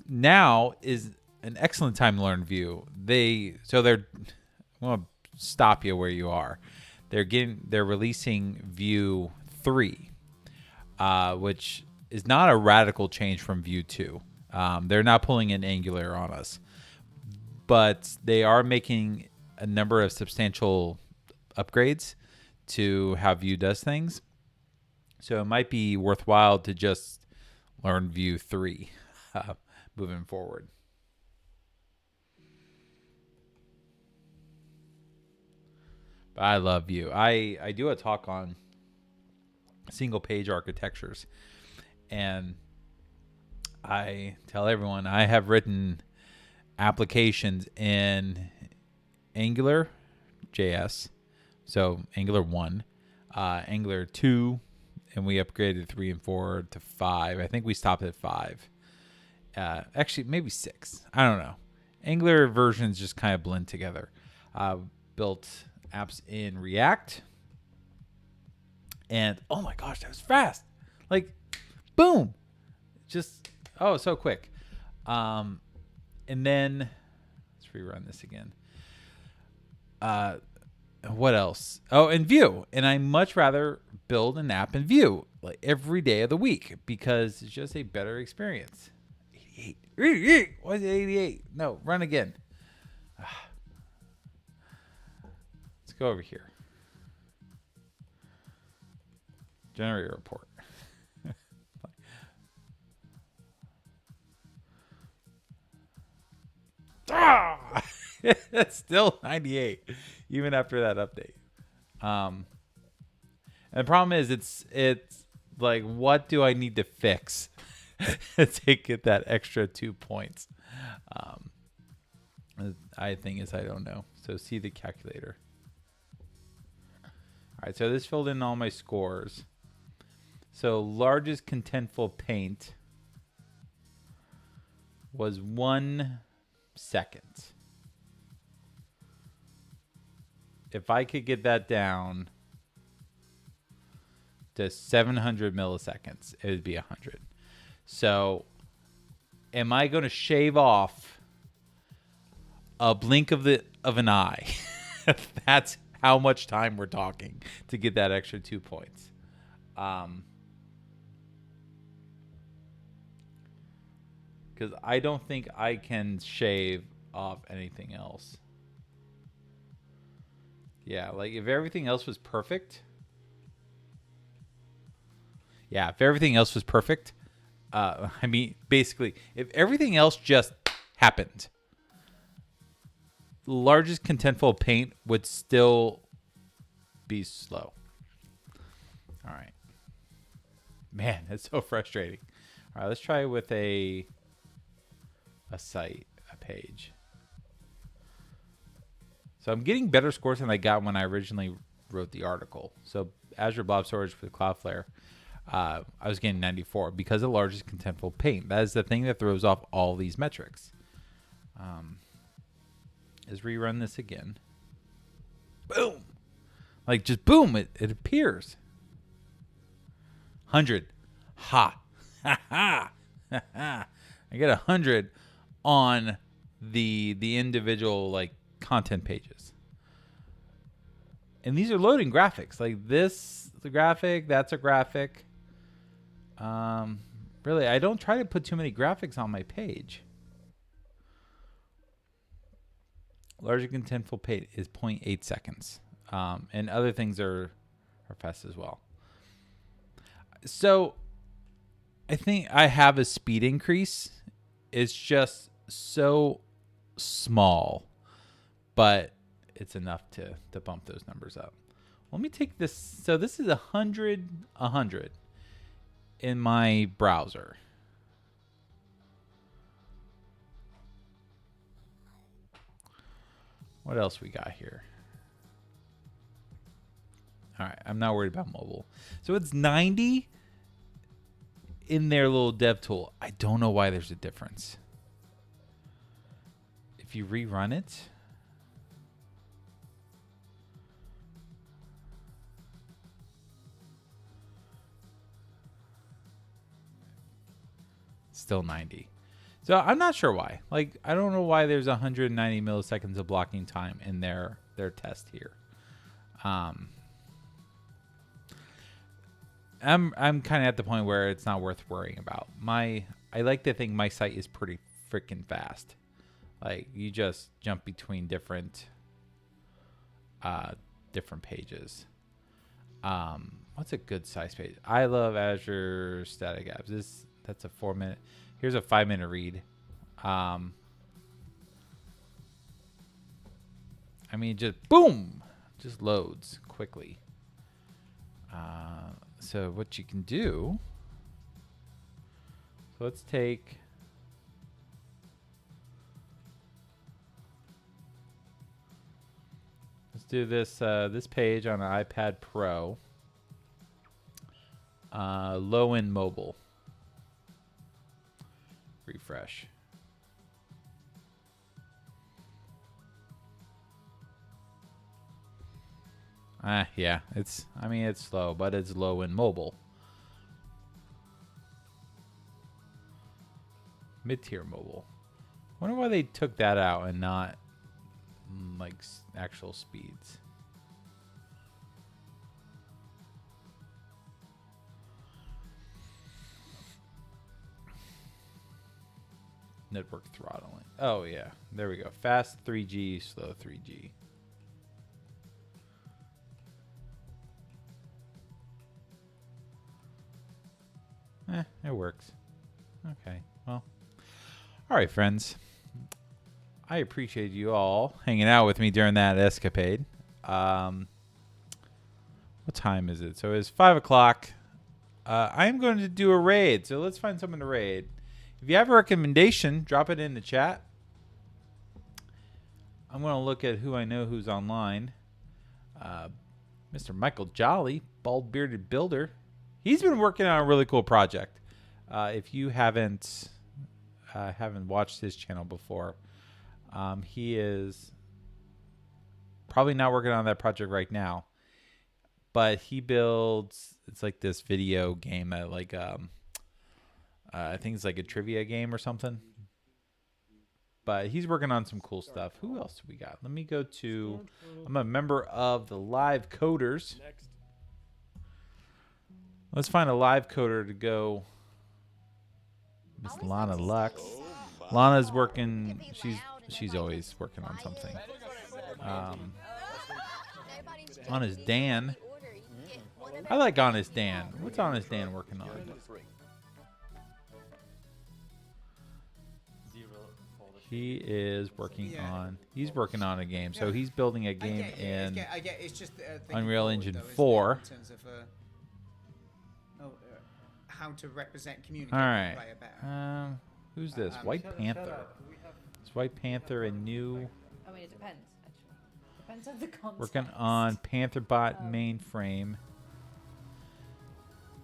Now is an excellent time to learn Vue. I'm going to stop you where you are. They're releasing Vue 3, which is not a radical change from Vue 2. They're not pulling in Angular on us, but they are making a number of substantial upgrades to how Vue does things. So it might be worthwhile to just learn Vue 3 moving forward. But I love Vue. I do a talk on single page architectures, and I tell everyone I have written applications in Angular JS, so Angular 1, Angular 2, and we upgraded 3 and 4 to 5. I think we stopped at 5. Actually, maybe 6. I don't know. Angular versions just kind of blend together. Built apps in React, and oh my gosh, that was fast! Like, boom! Just so quick. And then let's rerun this again. What else? Oh, and Vue. And I much rather build an app in Vue like every day of the week because it's just a better experience. 88. Why is it 88? No, run again. Let's go over here. Generate a report. It's still 98 even after that update. And the problem is it's like, what do I need to fix to get that extra 2 points? I don't know. So see the calculator. All right, so this filled in all my scores. So largest contentful paint was 1 second. If I could get that down to 700 milliseconds, it would be 100. So am I going to shave off a blink of an eye? That's how much time we're talking to get that extra 2 points. Because I don't think I can shave off anything else. Yeah, like if everything else was perfect. Yeah, if everything else was perfect. I mean, basically, if everything else just happened, the largest contentful paint would still be slow. All right. Man, that's so frustrating. All right, let's try with a site, a page. So I'm getting better scores than I got when I originally wrote the article. So Azure Blob Storage with Cloudflare, I was getting 94 because of the largest contentful paint. That is the thing that throws off all these metrics. Let's rerun this again. Boom. Like just boom, it appears. 100. Ha. Ha ha. Ha ha. I get 100 on the individual like content pages. And these are loading graphics. Like this is a graphic, that's a graphic. Really, I don't try to put too many graphics on my page. Larger contentful paint is 0.8 seconds. And other things are fast as well. So I think I have a speed increase. It's just so small, but it's enough to bump those numbers up. Let me take this. So this is 100 in my browser. What else we got here? All right, I'm not worried about mobile. So it's 90 in their little dev tool. I don't know why there's a difference. If you rerun it, still 90. So I'm not sure why. Like, I don't know why there's 190 milliseconds of blocking time in their test here. I'm kind of at the point where it's not worth worrying about. My I like to think my site is pretty freaking fast. Like, you just jump between different pages. What's a good size page? I love Azure Static Apps. That's a 4-minute. Here's a 5-minute read. I mean, just boom, just loads quickly. So what you can do. So let's take. Let's do this this page on an iPad Pro. Low-end mobile. Refresh. Yeah, it's slow, but it's low-end mobile. Mid-tier mobile. Wonder why they took that out and not like actual speeds. Network throttling. Oh yeah, there we go. Fast 3G, slow 3G. It works. Okay, well. All right, friends. I appreciate you all hanging out with me during that escapade. What time is it? So it's 5 o'clock. I am going to do a raid, so let's find someone to raid. If you have a recommendation, drop it in the chat. I'm going to look at who I know who's online. Mr. Michael Jolly, bald bearded builder. He's been working on a really cool project. If you haven't watched his channel before, he is probably not working on that project right now, but he builds. It's like this video game that like I think it's like a trivia game or something. But he's working on some cool stuff. Who else do we got? Let me go to. I'm a member of the Live Coders. Let's find a live coder to go. Miss Lana Lux. Lana's working. She's always working on something. Honest Dan. I like Honest Dan. What's Honest Dan working on? He is working on. He's working on a game. So he's building a game in Unreal Engine 4. How to represent community. All right. Who's this? White Panther. Is White Panther a new? I mean, it depends. Actually, depends on the context. Working on PantherBot mainframe.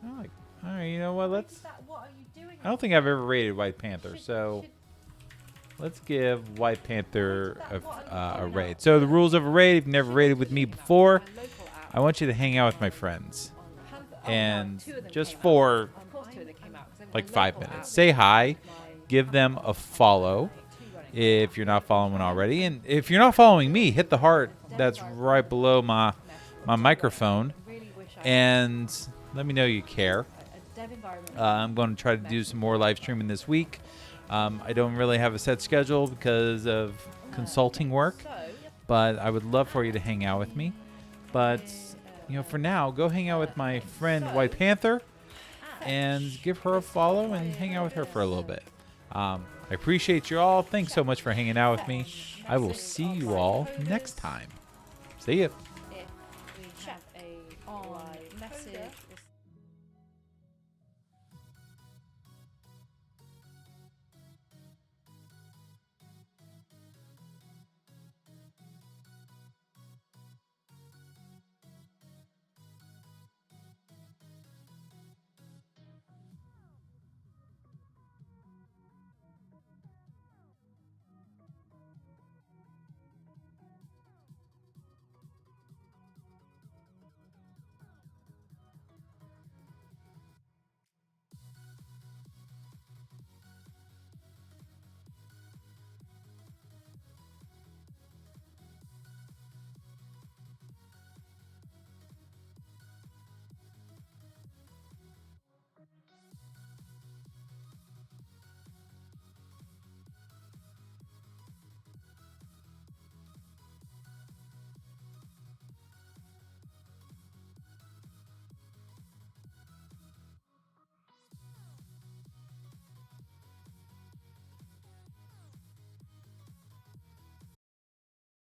All right. You know what? Let's. What are you doing? I don't think I've ever rated White Panther, so let's give White Panther a raid. So the rules of a raid. If you've never raided with me before, I want you to hang out with my friends. And just for like 5 minutes, say hi, give them a follow if you're not following already, and if you're not following me, hit the heart that's right below my microphone and let me know you care. I'm going to try to do some more live streaming this week. I don't really have a set schedule because of consulting work, but I would love for you to hang out with me. But you know, for now, go hang out with my friend White Panther and give her a follow and hang out with her for a little bit. I appreciate you all. Thanks so much for hanging out with me. I will see you all next time. See ya.